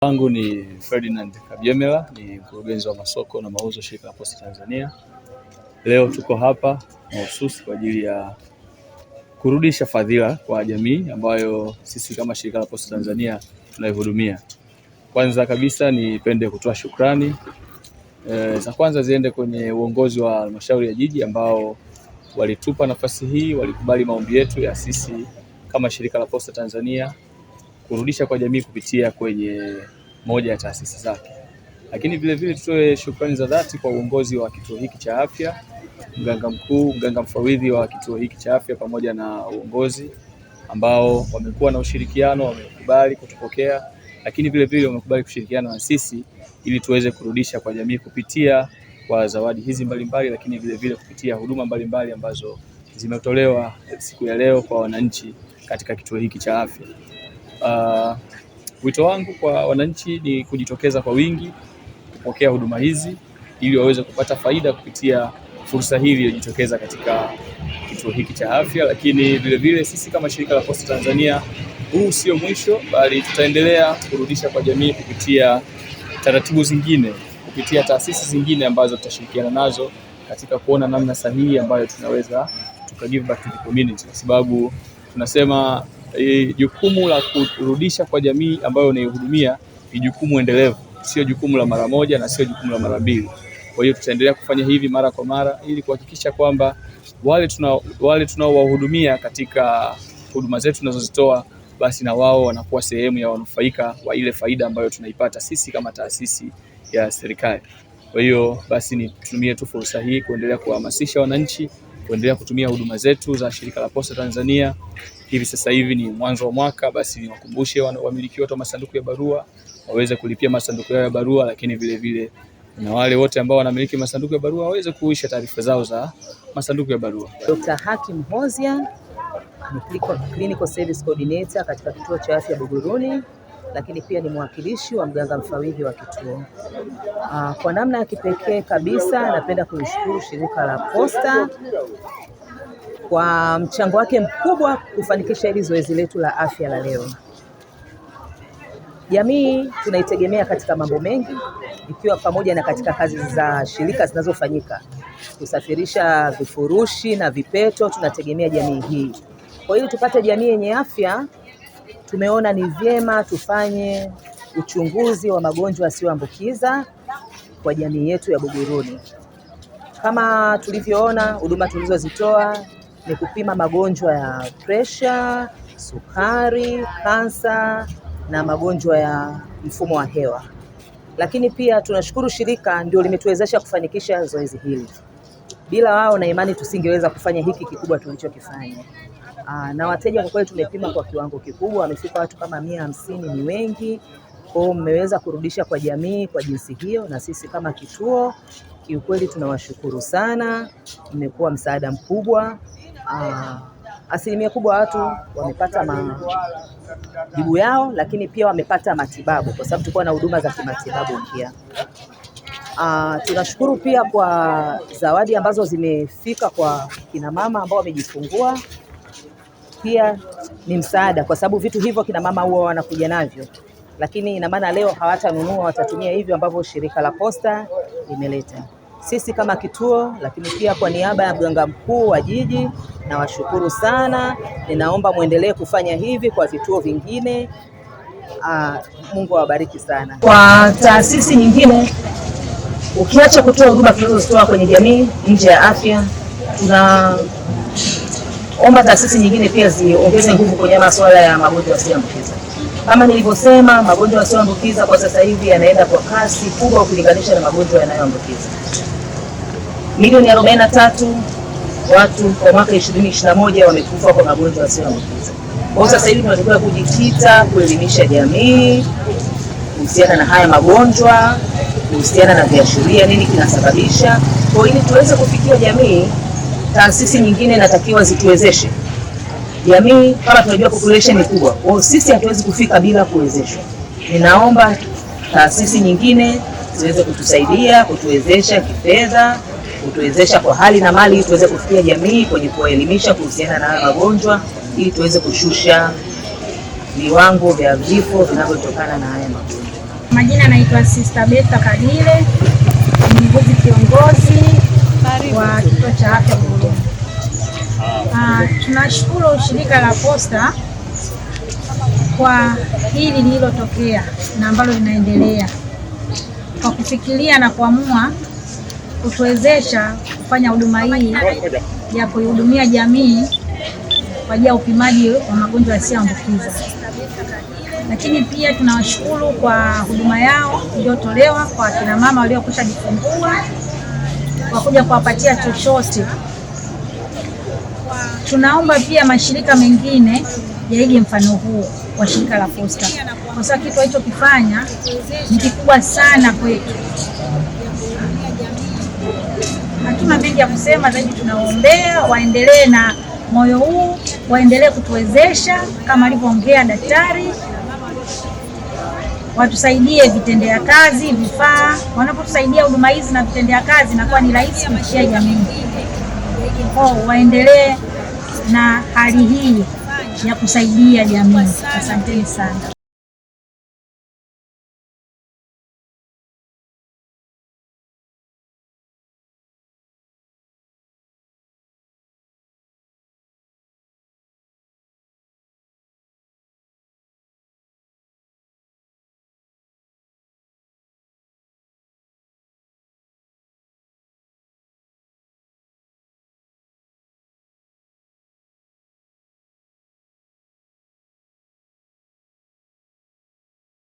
Wangu ni Ferdinand Kabyemela, ni mkurugenzi wa masoko na mauzo shirika la Posta Tanzania. Leo tuko hapa mahususi kwa ajili ya kurudisha fadhila kwa jamii ambayo sisi kama shirika la Posta Tanzania tunaihudumia. Kwanza kabisa nipende kutoa shukrani za kwanza ziende kwenye uongozi wa halmashauri ya jiji ambao walitupa nafasi hii, walikubali maombi yetu ya sisi kama shirika la Posta Tanzania kurudisha kwa jamii kupitia kwenye moja ya taasisi zake. Lakini vile vile tutoe shukrani za dhati kwa uongozi wa kituo hiki cha afya, mganga mkuu, mganga mfawidhi wa kituo hiki cha afya pamoja na uongozi ambao wamekuwa na ushirikiano, wamekubali kutupokea, lakini vile vile wamekubali kushirikiana na sisi ili tuweze kurudisha kwa jamii kupitia kwa zawadi hizi mbalimbali, lakini vile vile kupitia huduma mbalimbali ambazo zimetolewa siku ya leo kwa wananchi katika kituo hiki cha afya. Wito wangu kwa wananchi ni kujitokeza kwa wingi kupokea huduma hizi ili waweze kupata faida kupitia fursa hii iliyojitokeza katika kituo hiki cha afya. Lakini vile vile sisi kama shirika la Posta Tanzania, huu sio mwisho, bali tutaendelea kurudisha kwa jamii kupitia taratibu zingine, kupitia taasisi zingine ambazo tutashirikiana nazo katika kuona namna sahihi ambayo tunaweza give back to the community, kwa sababu tunasema jukumu la kurudisha kwa jamii ambayo unaihudumia ni jukumu endelevu, sio jukumu la mara moja na sio jukumu la mara mbili. Kwa hiyo tutaendelea kufanya hivi mara kwa mara ili kuhakikisha kwamba wale tunaowahudumia katika huduma zetu tunazozitoa, basi na wao wanakuwa sehemu ya wanufaika wa ile faida ambayo tunaipata sisi kama taasisi ya serikali. Kwa hiyo basi nitumie tu fursa hii kuendelea kuhamasisha wananchi kuendelea kutumia huduma zetu za shirika la Posta Tanzania. Hivi sasa hivi ni mwanzo wa mwaka, basi niwakumbushe wamiliki wote wa masanduku ya barua waweze kulipia masanduku yao ya barua, lakini vile vile na wale wote ambao wanamiliki masanduku ya barua waweze kuisha taarifa zao za masanduku ya barua. Dr. Hakim Hozia ni Clinical Service Coordinator katika kituo cha afya Buguruni, lakini pia ni mwakilishi wa mganga mfawidhi wa kituo. Kwa namna ya kipekee kabisa napenda kuishukuru shirika la Posta kwa mchango wake mkubwa kufanikisha hili zoezi letu la afya la leo. Jamii tunaitegemea katika mambo mengi, ikiwa pamoja na katika kazi za shirika zinazofanyika. Kusafirisha vifurushi na vipeto, tunategemea jamii hii. Kwa hiyo tupate jamii yenye afya, tumeona ni vyema tufanye uchunguzi wa magonjwa yasiyoambukiza kwa jamii yetu ya Buguruni. Kama tulivyoona, huduma tulizozitoa ni kupima magonjwa ya presha, sukari, kansa na magonjwa ya mfumo wa hewa. Lakini pia tunashukuru shirika ndio limetuwezesha kufanikisha zoezi hili. Bila wao na imani tusingeweza kufanya hiki kikubwa tulichokifanya. Na wateja kwa kweli tumepima kwa kiwango kikubwa, wamefika watu kama 150, ni wengi. Kwa hiyo mmeweza kurudisha kwa jamii kwa jinsi hiyo, na sisi kama kituo kiukweli tunawashukuru sana, mmekuwa msaada mkubwa. Asilimia kubwa watu wamepata majibu yao, lakini pia wamepata matibabu kwa sababu tulikuwa na huduma za kimatibabu pia. Tunashukuru pia kwa zawadi ambazo zimefika kwa kina mama ambao wamejifungua. Pia ni msaada kwa sababu vitu hivyo kina mama huwa wanakuja navyo, lakini ina maana leo hawatanunua, watatumia hivyo ambavyo shirika la Posta limeleta. Sisi kama kituo, lakini pia kwa niaba ya mganga mkuu wa jiji, nawashukuru sana. Ninaomba muendelee kufanya hivi kwa vituo vingine. Mungu awabariki sana. Kwa taasisi nyingine, ukiacha kutoa huduma tunazozitoa kwenye jamii nje ya afya, tunaomba taasisi nyingine pia ziongeze nguvu kwenye masuala ya magonjwa yasiyoambukiza. Kama nilivyosema, magonjwa yasiyoambukiza kwa sasa hivi yanaenda kwa kasi kubwa ukilinganisha na magonjwa yanayoambukiza. Milioni 43 watu kwa mwaka 2021 wamekufa kwa magonjwa yasiyoambukiza. Kwa sasa hivi tunatakiwa kujikita kuelimisha jamii kuhusiana na haya magonjwa, kuhusiana na viashiria, nini kinasababisha. Kwa ili tuweze kufikia jamii, taasisi nyingine natakiwa zituwezeshe. Jamii kama tunajua population ni kubwa, kwa sisi hatuwezi kufika bila kuwezeshwa. Ninaomba taasisi nyingine ziweze kutusaidia, kutuwezesha kifedha, kutuwezesha kwa hali na mali tuweze kufikia jamii kwenye kuelimisha kuhusiana na magonjwa ili tuweze kushusha viwango vya vifo vinavyotokana na haya magonjwa. Majina anaitwa Sister Betha Kadile, muuguzi kiongozi wa kituo cha afya Bulongo. Tunashukuru shirika la Posta kwa hili lililotokea na ambalo linaendelea, kwa kufikiria na kuamua kutuwezesha kufanya huduma hii ya kuihudumia jamii kwa ajili ya upimaji wa magonjwa yasiyoambukiza. Lakini pia tunawashukuru kwa huduma yao iliyotolewa kwa kina mama waliokwisha jifungua, kwa kuja kuwapatia chochote. Tunaomba pia mashirika mengine yaige mfano huo wa shirika la Posta, kwa sababu kitu alichokifanya ni kikubwa sana kwetu. Hatuna mengi ya kusema zaidi, tunaombea waendelee na moyo huu, waendelee kutuwezesha kama alivyoongea daktari, watusaidie vitendea kazi, vifaa. Wanapotusaidia huduma hizi na vitendea kazi, inakuwa ni rahisi kufikia jamii. Waendelee na hali hii ya kusaidia jamii. Asanteni sana.